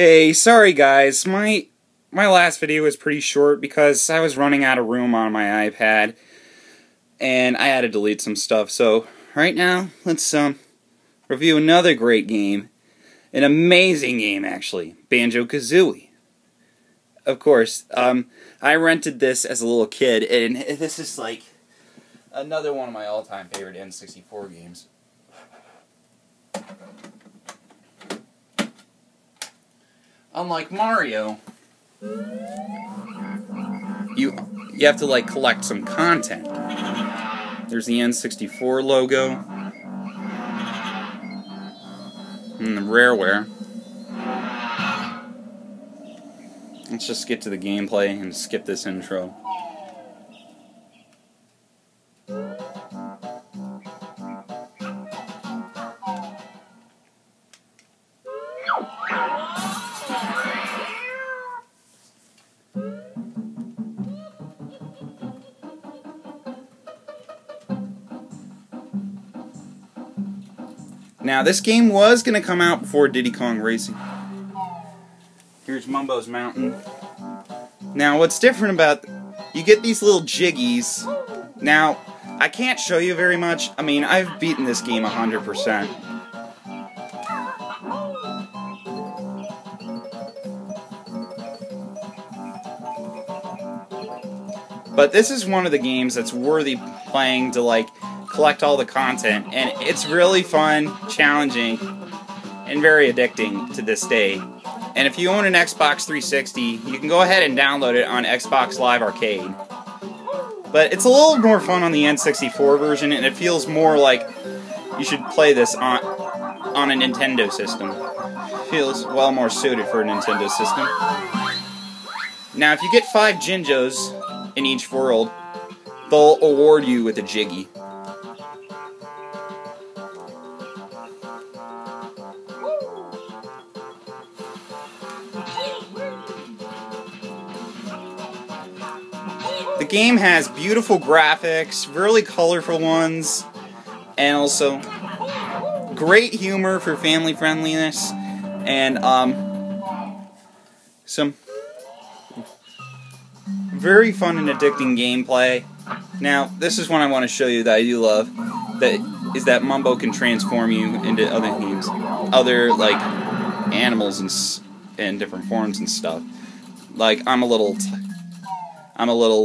Hey, sorry guys, my last video was pretty short because I was running out of room on my iPad and I had to delete some stuff. So right now, let's review another great game, an amazing game actually, Banjo-Kazooie. Of course, I rented this as a little kid, and this is like another one of my all-time favorite N64 games. Unlike Mario, you have to like collect some content. There's the N64 logo and the RareWare. Let's just get to the gameplay and skip this intro. Now, this game was going to come out before Diddy Kong Racing. Here's Mumbo's Mountain. Now, what's different about... You get these little jiggies. Now, I can't show you very much. I mean, I've beaten this game 100%. But this is one of the games that's worthy playing to, like, collect all the content, and it's really fun, challenging, and very addicting to this day. And if you own an Xbox 360, you can go ahead and download it on Xbox Live Arcade. But it's a little more fun on the N64 version, and it feels more like you should play this on a Nintendo system. It feels well more suited for a Nintendo system. Now, if you get 5 Jinjos in each world, they'll award you with a Jiggy. The game has beautiful graphics, really colorful ones, and also great humor for family friendliness, and some very fun and addicting gameplay. Now, this is one I want to show you that I do love, that Mumbo can transform you into other things, other like animals and different forms and stuff. Like I'm a little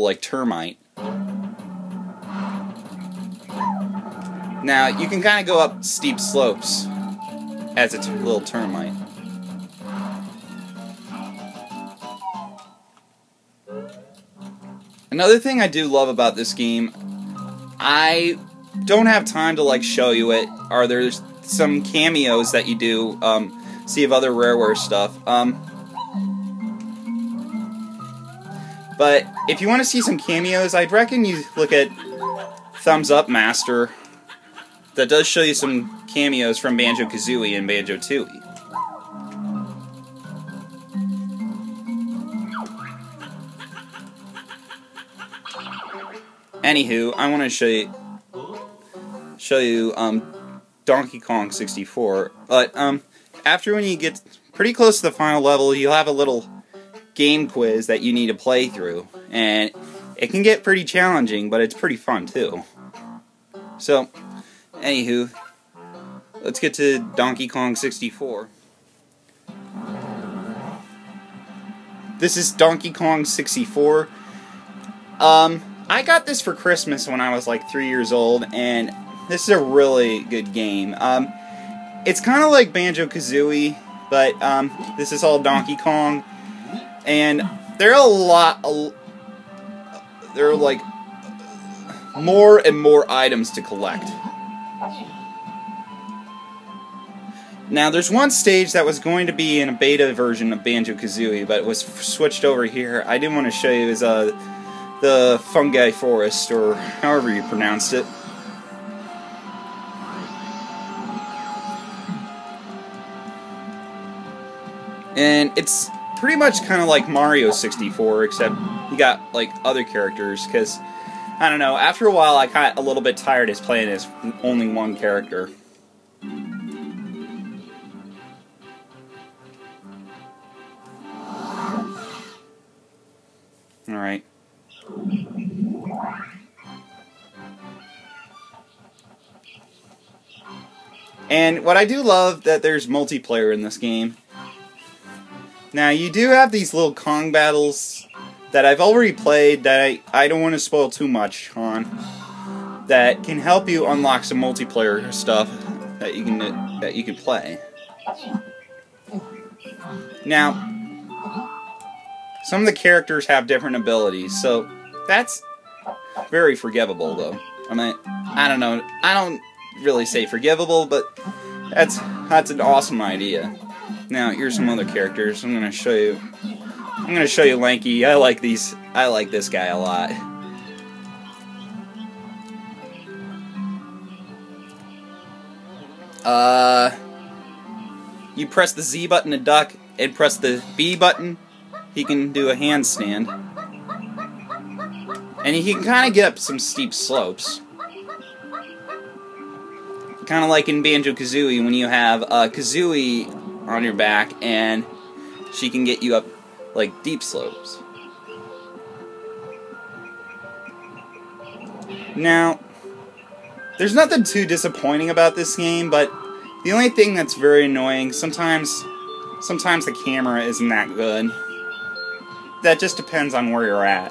like termite. Now, you can kind of go up steep slopes as a little termite. Another thing I do love about this game, I don't have time to like show you it, there's some cameos that you do see of other RareWare stuff. But if you want to see some cameos, I'd reckon you look at Thumbs Up Master. That does show you some cameos from Banjo-Kazooie and Banjo-Tooie. Anywho, I want to show you Donkey Kong 64. But after when you get pretty close to the final level, you'll have a little game quiz that you need to play through, and it can get pretty challenging, but it's pretty fun too. So, anywho, let's get to Donkey Kong 64. This is Donkey Kong 64. I got this for Christmas when I was like 3 years old, and this is a really good game. It's kind of like Banjo-Kazooie, but this is all Donkey Kong. And there are there are like more and more items to collect. Now, there's one stage that was going to be in a beta version of Banjo-Kazooie, but it was switched over here. I did want to show you is the Fungi Forest, or however you pronounced it. And it's pretty much kind of like Mario 64, except you got like other characters, because I don't know, after a while I got a little bit tired of playing as only one character. Alright. And what I do love that there's multiplayer in this game. Now, you do have these little Kong battles that I've already played that I don't want to spoil too much on, that can help you unlock some multiplayer stuff that you can play. Now, some of the characters have different abilities, so that's very forgivable, though. I mean, I don't know. I don't really say forgivable, but that's an awesome idea. Now, here's some other characters. I'm gonna show you Lanky. I like this guy a lot. You press the Z button to duck, and press the B button, he can do a handstand. And he can kind of get up some steep slopes. Kind of like in Banjo-Kazooie, when you have Kazooie on your back, and she can get you up, like, deep slopes. Now, there's nothing too disappointing about this game, but the only thing that's very annoying, sometimes the camera isn't that good. That just depends on where you're at.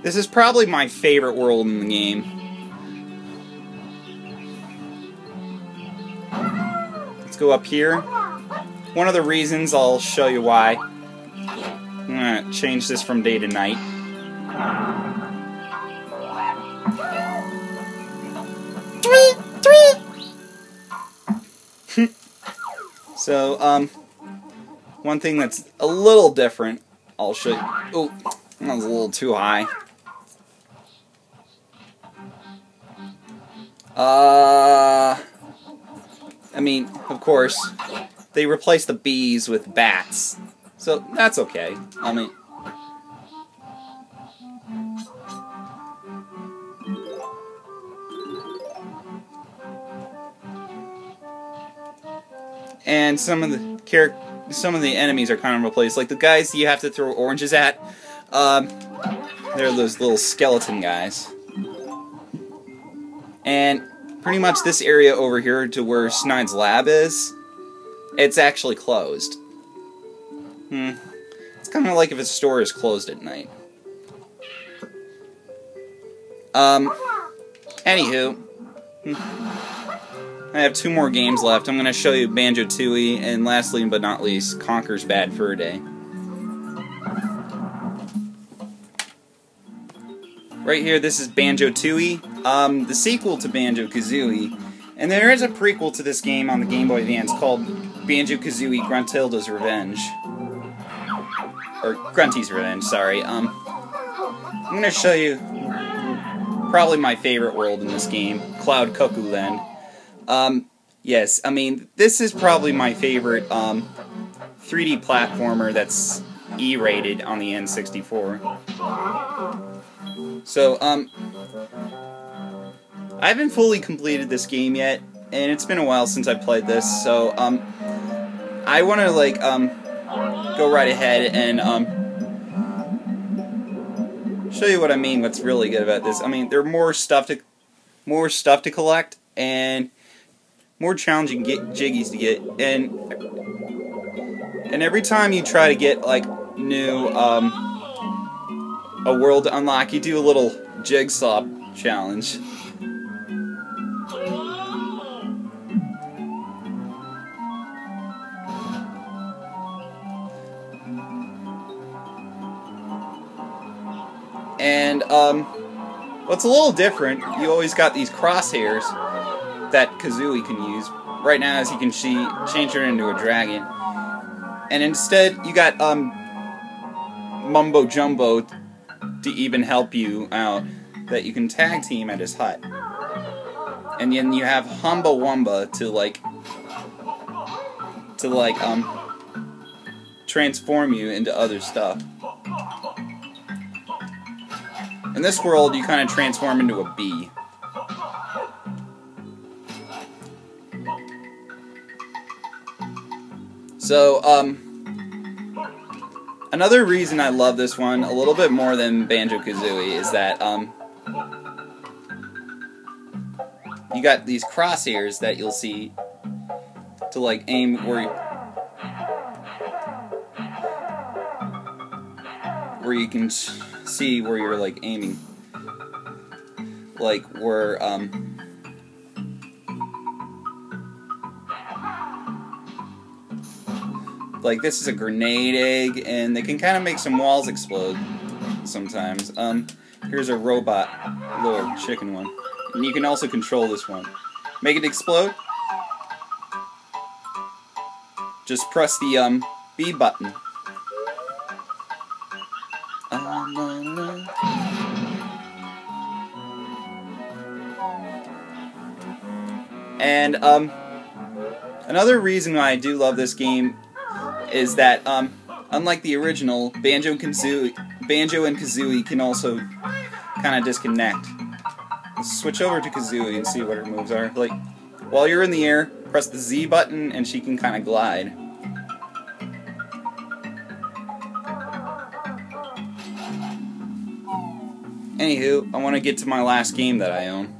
This is probably my favorite world in the game. Let's go up here. One of the reasons, I'll show you why. I'm gonna change this from day to night. So, one thing that's a little different, I'll show you. Oh, that was a little too high. I mean, of course, they replaced the bees with bats, so that's okay. I mean, and some of the enemies are kind of replaced, like the guys you have to throw oranges at. They're those little skeleton guys. And pretty much this area over here to where Snide's lab is, it's actually closed. It's kind of like if a store is closed at night. Anywho, I have 2 more games left. I'm going to show you Banjo-Tooie, and lastly but not least, Conker's Bad Fur Day. Right here, this is Banjo-Tooie, the sequel to Banjo-Kazooie, and there is a prequel to this game on the Game Boy Advance called Banjo-Kazooie Gruntilda's Revenge. Or Grunty's Revenge, sorry. I'm going to show you probably my favorite world in this game, Cloud Cuckoo Land. Yes, I mean, this is probably my favorite 3D platformer that's E-rated on the N64. So, I haven't fully completed this game yet, and it's been a while since I played this, so, I want to, like, go right ahead and, show you what I mean, what's really good about this. I mean, there are more stuff to collect, and more challenging jiggies to get, and every time you try to get, like, new, a world to unlock, you do a little jigsaw challenge. And, what's a little different, you always got these crosshairs that Kazooie can use. Right now, as you can see, change her into a dragon. And instead, you got, Mumbo Jumbo to even help you out, that you can tag team at his hut. And then you have Humba Wumba to transform you into other stuff. In this world, you kind of transform into a bee. So, another reason I love this one a little bit more than Banjo-Kazooie is that, you got these crosshairs that you'll see to, like, aim where you can see where you're, like, aiming. Like, where, like, this is a grenade egg, and they can kind of make some walls explode sometimes. Here's a robot little chicken one. And you can also control this one. Make it explode. Just press the B button. And another reason why I do love this game is that unlike the original, Banjo and Kazooie can also kind of disconnect. Let's switch over to Kazooie and see what her moves are. Like, while you're in the air, press the Z button and she can kind of glide. Anywho, I want to get to my last game that I own.